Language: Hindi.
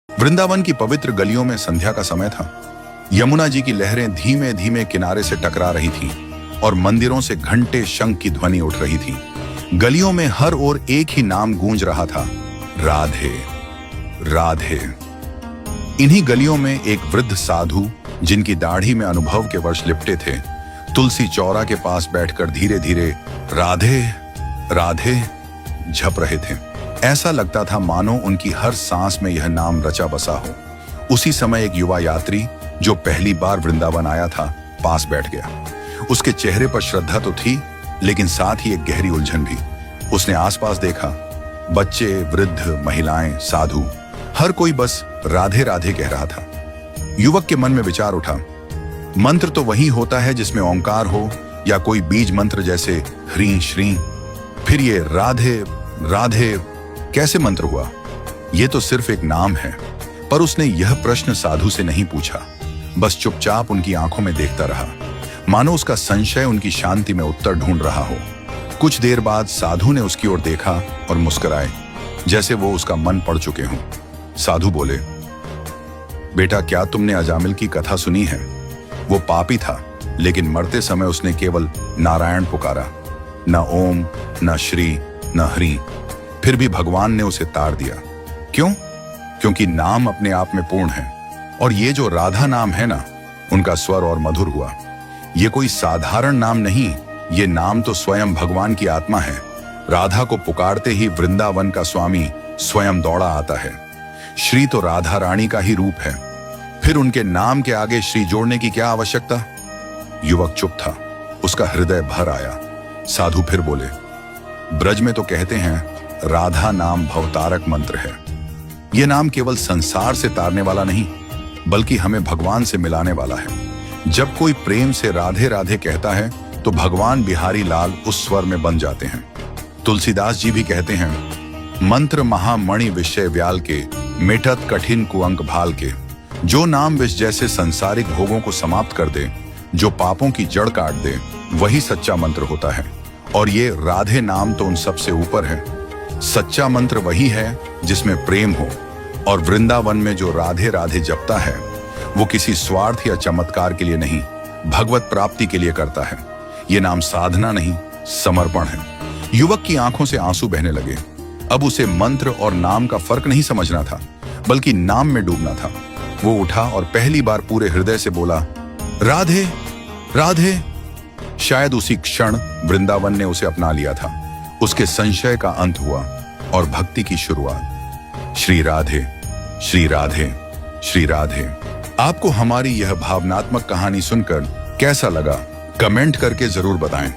वृंदावन की पवित्र गलियों में संध्या का समय था। यमुना जी की लहरें धीमे धीमे किनारे से टकरा रही थीं और मंदिरों से घंटे शंख की ध्वनि उठ रही थी। गलियों में हर ओर एक ही नाम गूंज रहा था, राधे राधे। इन्हीं गलियों में एक वृद्ध साधु, जिनकी दाढ़ी में अनुभव के वर्ष लिपटे थे, तुलसी चौरा के पास बैठकर धीरे धीरे राधे राधे झप रहे थे। ऐसा लगता था मानो उनकी हर सांस में यह नाम रचा बसा हो। उसी समय एक युवा यात्री, जो पहली बार वृंदावन आया था, पास बैठ गया। उसके चेहरे पर श्रद्धा तो थी, लेकिन साथ ही एक गहरी उलझन भी। उसने आसपास देखा, बच्चे, वृद्ध, महिलाएं, साधु, हर कोई बस राधे राधे कह रहा था। युवक के मन में विचार उठा, मंत्र तो वही होता है जिसमें ओंकार हो या कोई बीज मंत्र जैसे ह्रीं श्रीं, फिर ये राधे राधे कैसे मंत्र हुआ? ये तो सिर्फ एक नाम है। पर उसने यह प्रश्न साधु से नहीं पूछा, बस चुपचाप उनकी आंखों में देखता रहा, मानो उसका संशय उनकी शांति में उत्तर ढूंढ रहा हो। कुछ देर बाद साधु ने उसकी ओर देखा और मुस्कुराए, जैसे वो उसका मन पढ़ चुके हों। साधु बोले, बेटा, क्या तुमने अजामिल की कथा सुनी है? वो पापी था, लेकिन मरते समय उसने केवल नारायण पुकारा, न ओम, न श्री, न हरि। फिर भी भगवान ने उसे तार दिया। क्यों? क्योंकि नाम अपने आप में पूर्ण है। और ये जो राधा नाम है ना, उनका स्वर और मधुर हुआ। ये कोई साधारण नाम नहीं, ये नाम तो स्वयं भगवान की आत्मा है। राधा को पुकारते ही वृंदावन का स्वामी स्वयं दौड़ा आता है। श्री तो राधा रानी का ही रूप है, फिर उनके नाम के आगे श्री जोड़ने की क्या आवश्यकता? युवक चुप था, उसका हृदय भर आया। साधु फिर बोले, ब्रज में तो कहते हैं राधा नाम भवतारक मंत्र है। यह नाम केवल संसार से तारने वाला नहीं, बल्कि हमें भगवान से मिलाने वाला है। जब कोई प्रेम से राधे राधे कहता है तो भगवान बिहारी लाल उस स्वर में बन जाते हैं। तुलसीदास जी भी कहते हैं, मंत्र महामणि विषय व्याल के, मिटत कठिन कुअंक भाल के। जो नाम विष जैसे संसारिक भोगों को समाप्त कर दे, जो पापों की जड़ काट दे, वही सच्चा मंत्र होता है। और ये राधे नाम तो उन सबसे ऊपर है। सच्चा मंत्र वही है जिसमें प्रेम हो। और वृंदावन में जो राधे राधे जपता है, वो किसी स्वार्थ या चमत्कार के लिए नहीं, भगवत प्राप्ति के लिए करता है। ये नाम साधना नहीं, समर्पण है। युवक की आंखों से आंसू बहने लगे। अब उसे मंत्र और नाम का फर्क नहीं समझना था, बल्कि नाम में डूबना था। वो उठा और पहली बार पूरे हृदय से बोला, राधे राधे। शायद उसी क्षण वृंदावन ने उसे अपना लिया था। उसके संशय का अंत हुआ और भक्ति की शुरुआत। श्री राधे श्री राधे श्री राधे। आपको हमारी यह भावनात्मक कहानी सुनकर कैसा लगा? कमेंट करके जरूर बताएं।